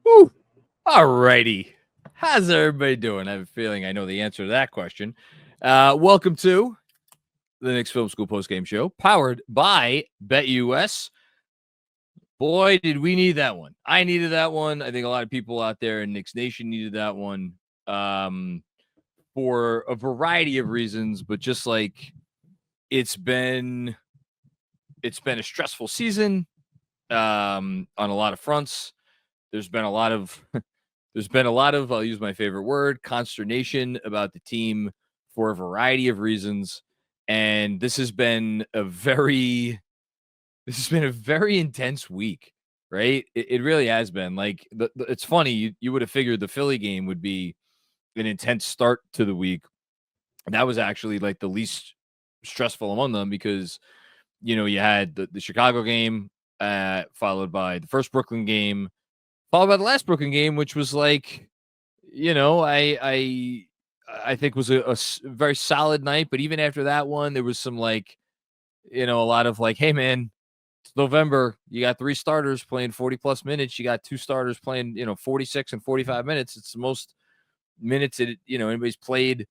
Woo! Alrighty. How's everybody doing? I have a feeling I know the answer to that question. Welcome to the Knicks Film School Postgame Show, powered by BetUS. Boy, did we need that one. I needed that one. I think a lot of people out there in Knicks Nation needed that one for a variety of reasons, but just like it's been a stressful season on a lot of fronts. There's been a lot of I'll use my favorite word, consternation about the team for a variety of reasons. And this has been a very intense week, right? It really has been. Like it's funny, you would have figured the Philly game would be an intense start to the week. That was actually like the least stressful among them because you had the Chicago game, followed by the first Brooklyn game, followed by the last Brooklyn game, which was like, I think was a very solid night. But even after that one, there was some like, a lot of like, hey man, it's November. You got 3 starters playing 40 plus minutes. You got 2 starters playing, 46 and 45 minutes. It's the most minutes that anybody's played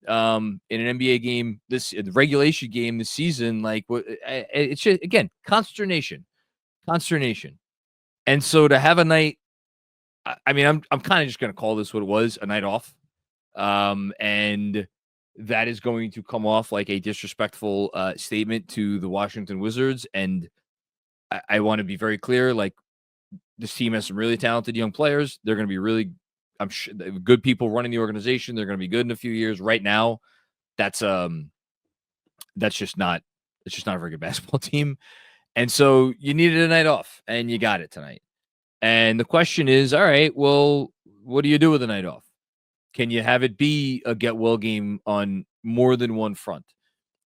in an NBA game, the regulation game this season. Like, it's just, again, consternation. And so to have a night, I mean, I'm kind of just going to call this what it was, a night off. And that is going to come off like a disrespectful statement to the Washington Wizards. And I want to be very clear, like, this team has some really talented young players. They're going to be really, I'm sure, good people running the organization. They're going to be good in a few years. Right now, that's just not a very good basketball team. And so you needed a night off, and you got it tonight. And the question is, all right, well, what do you do with a night off? Can you have it be a get well game on more than one front?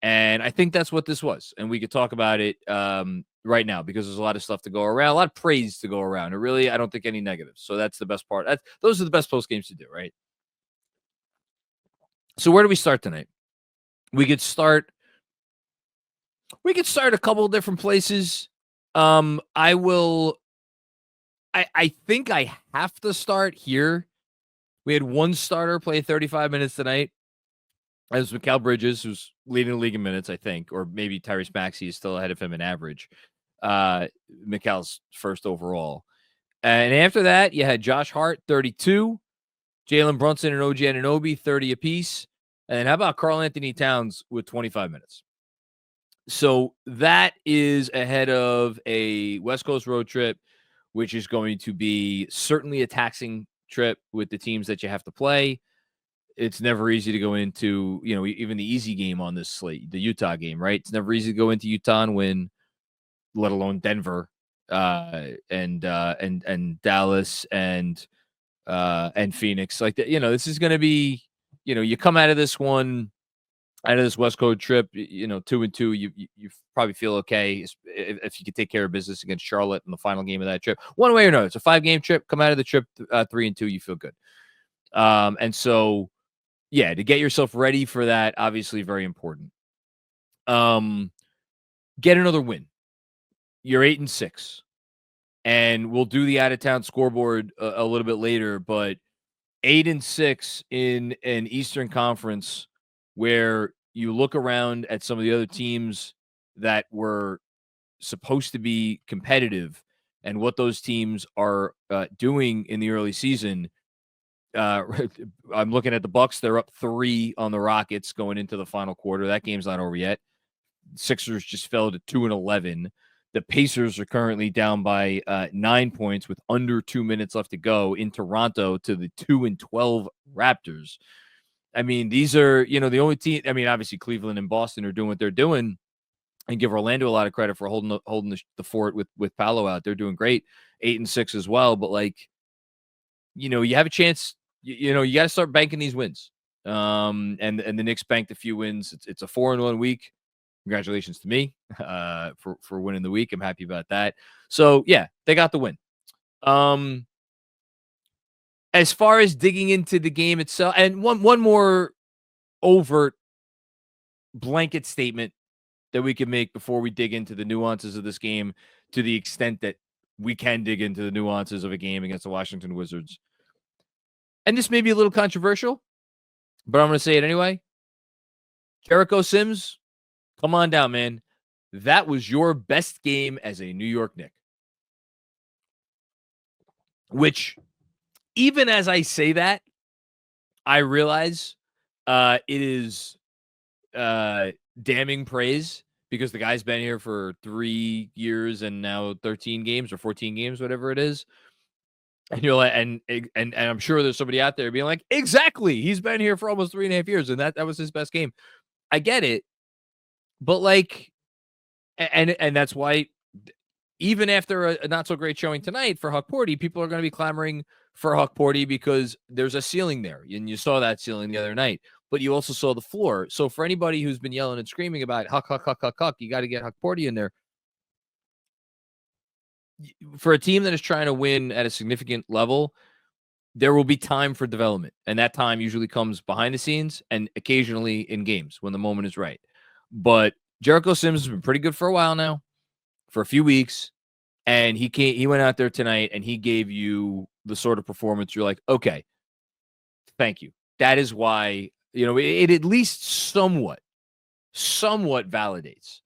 And I think that's what this was. And we could talk about it right now because there's a lot of stuff to go around, a lot of praise to go around. And really, I don't think any negatives. So that's the best part. Those are the best post games to do, right? So where do we start tonight? We could start a couple of different places. I think I have to start here. We had one starter play 35 minutes tonight. That was Mikal Bridges, who's leading the league in minutes, I think, or maybe Tyrese Maxey is still ahead of him in average. Mikal's first overall. And after that, you had Josh Hart, 32, Jalen Brunson and OG Anunoby, 30 apiece. And how about Karl-Anthony Towns with 25 minutes? So that is ahead of a West Coast road trip, which is going to be certainly a taxing trip with the teams that you have to play. It's never easy to go into, even the easy game on this slate, the Utah game, right? It's never easy to go into Utah and win, let alone Denver, and Dallas and Phoenix. Like that, this is going to be, you come out of this West Coast trip, 2-2, you probably feel okay if you could take care of business against Charlotte in the final game of that trip. One way or another, it's a 5-game trip. Come out of the trip 3-2, you feel good. And so, yeah, to get yourself ready for that, obviously very important. Get another win. You're 8-6, and we'll do the out of town scoreboard a little bit later. But 8-6 in an Eastern Conference where you look around at some of the other teams that were supposed to be competitive and what those teams are doing in the early season. I'm looking at the Bucks. They're up 3 on the Rockets going into the final quarter. That game's not over yet. Sixers just fell to 2-11. The Pacers are currently down by 9 points with under 2 minutes left to go in Toronto to the 2-12 Raptors. I mean, these are, the only team. I mean, obviously Cleveland and Boston are doing what they're doing, and give Orlando a lot of credit for holding the fort with Paolo out. They're doing great, 8-6 as well. But like, you have a chance. You got to start banking these wins. And the Knicks banked a few wins. It's a 4-1 week. Congratulations to me for winning the week. I'm happy about that. So yeah, they got the win. As far as digging into the game itself, and one more overt blanket statement that we can make before we dig into the nuances of this game, to the extent that we can dig into the nuances of a game against the Washington Wizards. And this may be a little controversial, but I'm going to say it anyway. Jericho Sims, come on down, man. That was your best game as a New York Knick. Which, even as I say that, I realize it is damning praise because the guy's been here for 3 years and now 13 games or 14 games, whatever it is. And you're like, and I'm sure there's somebody out there being like, exactly, he's been here for almost 3.5 years, and that was his best game. I get it, but like, and that's why even after a not so great showing tonight for Huck Porty, people are going to be clamoring for Huck Porty because there's a ceiling there, and you saw that ceiling the other night. But you also saw the floor. So for anybody who's been yelling and screaming about Huck, you got to get Huck Porty in there. For a team that is trying to win at a significant level, there will be time for development. And that time usually comes behind the scenes and occasionally in games when the moment is right. But Jericho Sims has been pretty good for a while now, for a few weeks. And he went out there tonight and he gave you the sort of performance you're like, okay, thank you. That is why, it at least somewhat validates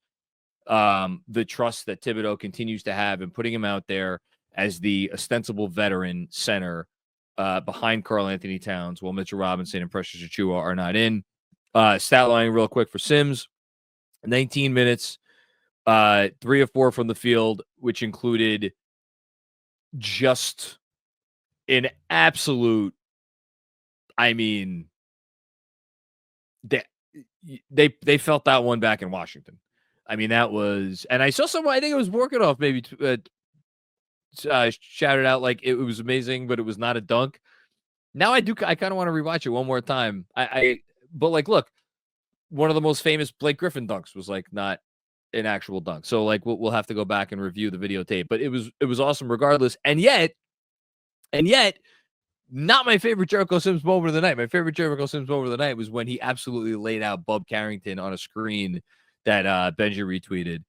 the trust that Thibodeau continues to have in putting him out there as the ostensible veteran center behind Karl-Anthony Towns while Mitchell Robinson and Precious Achiuwa are not in. Stat line real quick for Sims, 19 minutes, 3 of 4 from the field, which included just an absolute, they felt that one back in Washington. That was, and I saw someone, I think it was Morkanoff maybe shouted out like it was amazing, but it was not a dunk. Now I kind of want to rewatch it one more time. But like, look, one of the most famous Blake Griffin dunks was like not an actual dunk. So like we'll have to go back and review the videotape, but it was awesome regardless. And yet, not my favorite Jericho Sims moment of the night. My favorite Jericho Sims moment of the night was when he absolutely laid out Bub Carrington on a screen that Benji retweeted.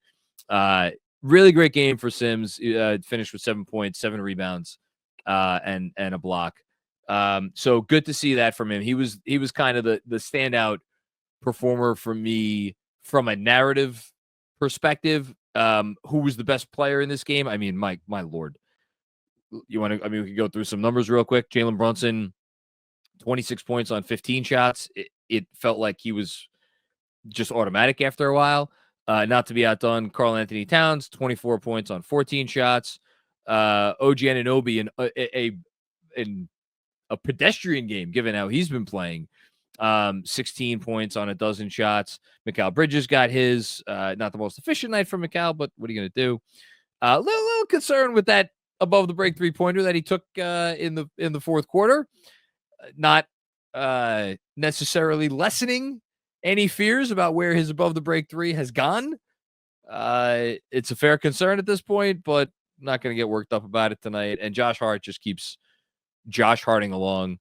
Really great game for Sims. Finished with 7 points, 7 rebounds, and a block. So good to see that from him. He was kind of the standout performer for me from a narrative perspective. Who was the best player in this game? My Lord. You want to? We could go through some numbers real quick. Jalen Brunson, 26 points on 15 shots. It felt like he was just automatic after a while. Not to be outdone, Karl-Anthony Towns, 24 points on 14 shots. OG Anunoby in a pedestrian game, given how he's been playing. 16 points on a dozen shots. Mikal Bridges got his. Not the most efficient night for Mikal, but what are you going to do? Little concerned with that above the break 3-pointer that he took in the fourth quarter. Not necessarily lessening any fears about where his above the break 3 has gone. It's a fair concern at this point, but not going to get worked up about it tonight. And Josh Hart just keeps Josh Harting along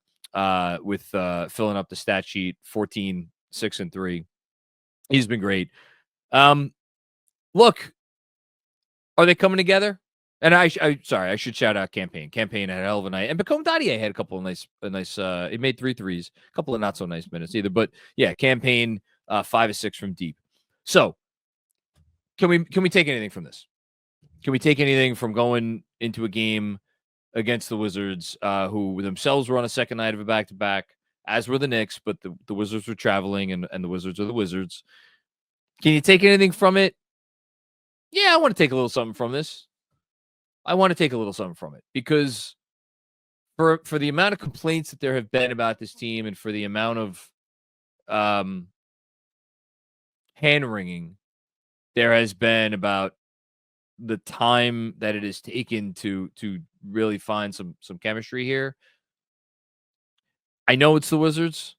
with filling up the stat sheet, 14, 6, and 3. He's been great. Look, are they coming together? And I should shout out Campaign. Campaign had a hell of a night. And Bacone Dadier had a couple of nice, he made 3 threes, a couple of not so nice minutes either. But yeah, Campaign 5 of 6 from deep. So can we take anything from this? Can we take anything from going into a game against the Wizards, who themselves were on a second night of a back-to-back, as were the Knicks, but the Wizards were traveling and the Wizards are the Wizards. Can you take anything from it? Yeah, I want to take a little something from this. Because for the amount of complaints that there have been about this team and for the amount of hand-wringing there has been about the time that it has taken to really find some chemistry here. I know it's the Wizards.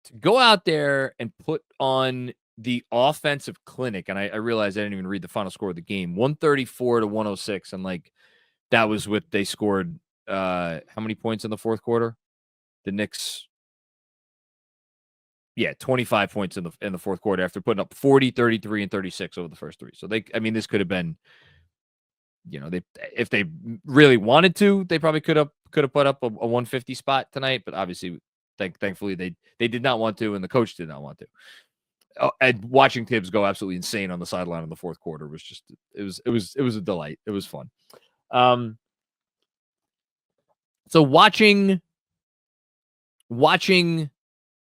To go out there and put on the offensive clinic, and I realized I didn't even read the final score of the game, 134-106, and like that was what they scored. How many points in the fourth quarter? The Knicks, 25 points in the fourth quarter after putting up 40, 33, and 36 over the first 3. So this could have been if they really wanted to, they probably could have put up a 150 spot tonight, but obviously, thankfully they did not want to, and the coach did not want to. And watching Tibbs go absolutely insane on the sideline in the fourth quarter was just it was a delight. It was fun. So watching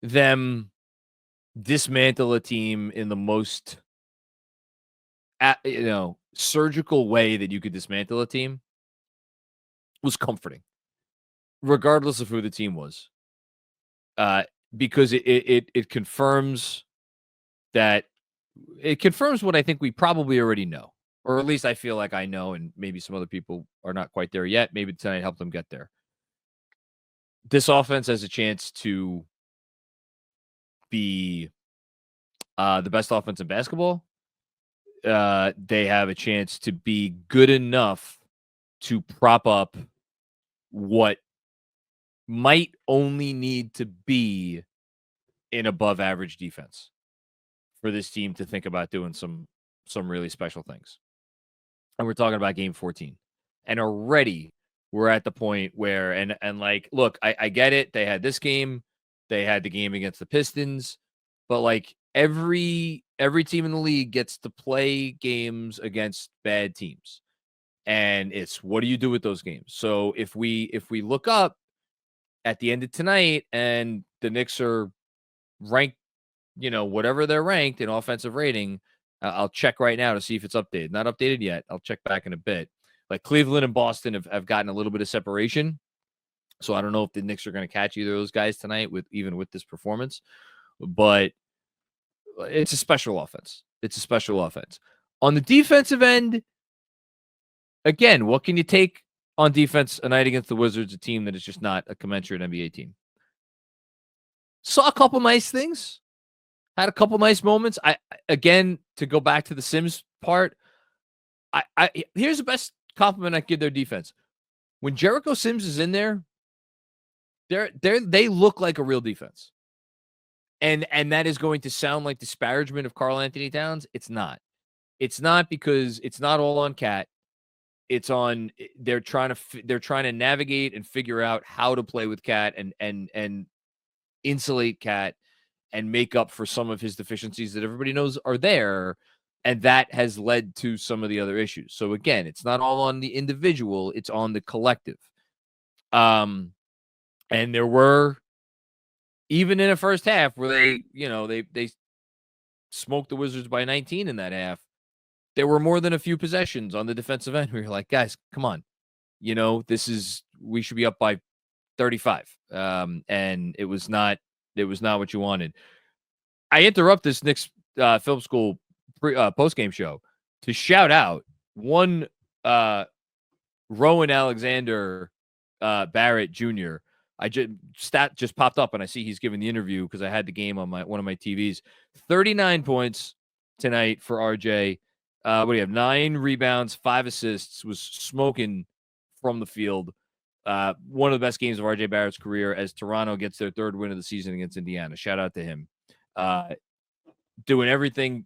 them dismantle a team in the most surgical way that you could dismantle a team was comforting, regardless of who the team was, because it confirms what I think we probably already know, or at least I feel like I know, and maybe some other people are not quite there yet. Maybe tonight helped them get there. This offense has a chance to be the best offense in basketball. They have a chance to be good enough to prop up what might only need to be an above average defense for this team to think about doing some really special things. And we're talking about game 14. And already we're at the point where, and like, look, I get it. They had this game. They had the game against the Pistons. But like every team in the league gets to play games against bad teams. And it's, what do you do with those games? So if we look up at the end of tonight and the Knicks are ranked, whatever they're ranked in offensive rating, I'll check right now to see if it's updated. Not updated yet. I'll check back in a bit. Like Cleveland and Boston have gotten a little bit of separation. So I don't know if the Knicks are going to catch either of those guys tonight with this performance. But it's a special offense. It's a special offense. On the defensive end, again, what can you take on defense a night against the Wizards, a team that is just not a commensurate NBA team? Saw a couple nice things. Had a couple nice moments. Again, to go back to the Sims part, here's the best compliment I give their defense. When Jericho Sims is in there, they look like a real defense. And that is going to sound like disparagement of Karl-Anthony Towns. It's not. It's not, because it's not all on Cat. It's on they're trying to navigate and figure out how to play with Cat and insulate Cat and make up for some of his deficiencies that everybody knows are there. And that has led to some of the other issues. So again, it's not all on the individual, it's on the collective. And there were, even in a first half where they smoked the Wizards by 19 in that half, there were more than a few possessions on the defensive end where you're like, guys, come on. We should be up by 35. And it was not what you wanted. I interrupt this Knicks Film School postgame show to shout out one Rowan Alexander Barrett Jr. Stat just popped up, and I see he's giving the interview because I had the game on one of my TVs. 39 points tonight for RJ. What do you have? 9 rebounds, 5 assists. Was smoking from the field. One of the best games of RJ Barrett's career as Toronto gets their 3rd win of the season against Indiana. Shout out to him. Doing everything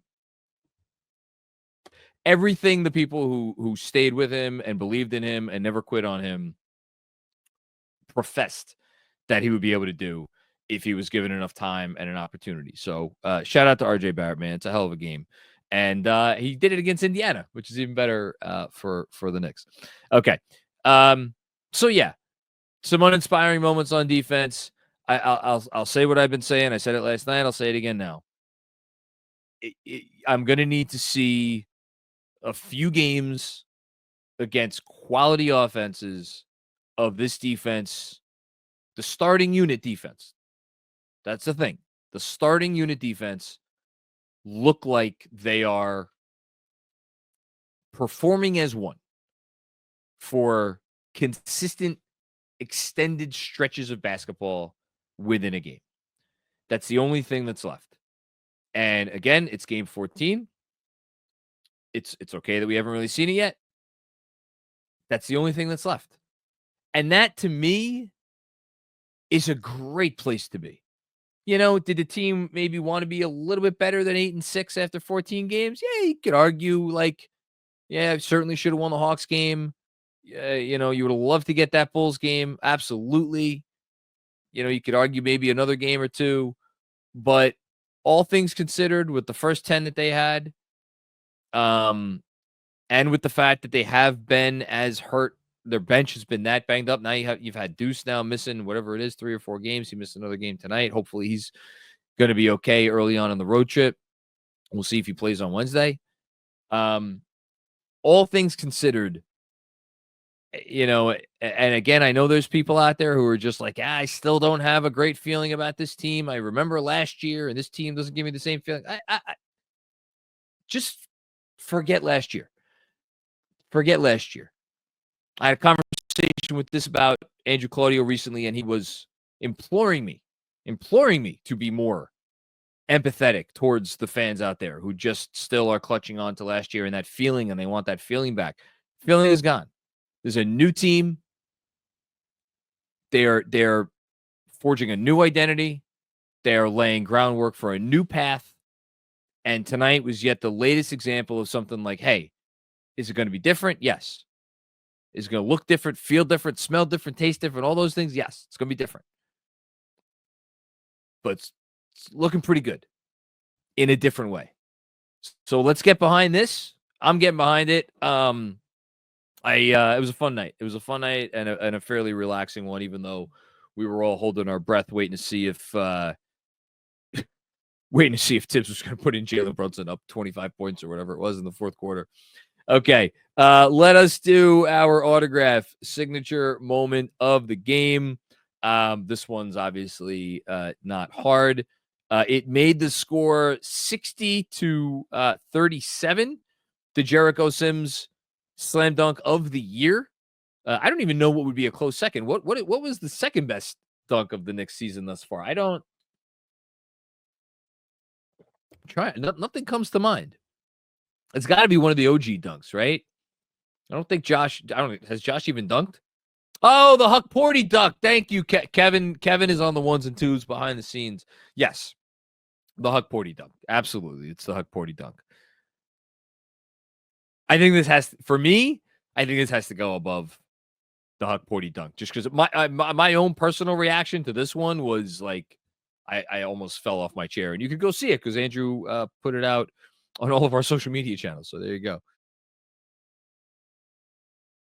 the people who stayed with him and believed in him and never quit on him professed that he would be able to do if he was given enough time and an opportunity. So shout out to RJ Barrett, man. It's a hell of a game. And he did it against Indiana, which is even better for the Knicks. Okay. So yeah, some uninspiring moments on defense. I'll say what I've been saying. I said it last night. I'll say it again now. I'm going to need to see a few games against quality offenses of this defense, the starting unit defense. That's the thing. The starting unit defense look like they are performing as one for consistent, extended stretches of basketball within a game. That's the only thing that's left. And again, it's game 14. It's okay that we haven't really seen it yet. That's the only thing that's left. And that, to me, is a great place to be. Did the team maybe want to be a little bit better than 8-6 after 14 games? Yeah, you could argue, like, Yeah, certainly should have won the Hawks game. You know, you would have loved to get that Bulls game. Absolutely. You know, you could argue maybe another game or two, but all things considered, with the first 10 that they had, um, and with the fact that they have been as hurt, their bench has been that banged up. Now you've had Deuce now missing whatever it is, 3 or 4 games. He missed another game tonight. Hopefully he's going to be okay early on in the road trip. We'll see if he plays on Wednesday. All things considered, you know, and again, I know there's people out there who are just like, I still don't have a great feeling about this team. I remember last year, and this team doesn't give me the same feeling. I just forget last year. Forget last year. I had a conversation with this about Andrew Claudio recently, and he was imploring me to be more empathetic towards the fans out there who just still are clutching on to last year and that feeling, and they want that feeling back. Feeling is gone. There's a new team. They're forging a new identity. They're laying groundwork for a new path. And tonight was yet the latest example of something like, hey, is it going to be different? Yes. Is it going to look different, feel different, smell different, taste different, all those things? Yes, it's going to be different. But it's looking pretty good in a different way. So let's get behind this. I'm getting behind it. It was a fun night. It was a fun night and a fairly relaxing one, even though we were all holding our breath, waiting to see if Tibbs was going to put in Jalen Brunson up 25 points or whatever it was in the fourth quarter. Okay, let us do our autograph signature moment of the game. This one's obviously not hard. It made the score 60-37. The Jericho Sims slam dunk of the year. I don't even know what would be a close second. What was the second best dunk of the Knicks season thus far? I don't try. Nothing comes to mind. It's got to be one of the OG dunks, right? I don't think Josh. Has Josh even dunked? Oh, the Huck Porty dunk. Thank you, Kevin. Kevin is on the ones and twos behind the scenes. Yes, the Huck Porty dunk. Absolutely, it's the Huck Porty dunk. I think this has, for me, I think this has to go above the Huck Porty dunk, just because my own personal reaction to this one was like, I almost fell off my chair, and you could go see it because Andrew put it out on all of our social media channels. So there you go.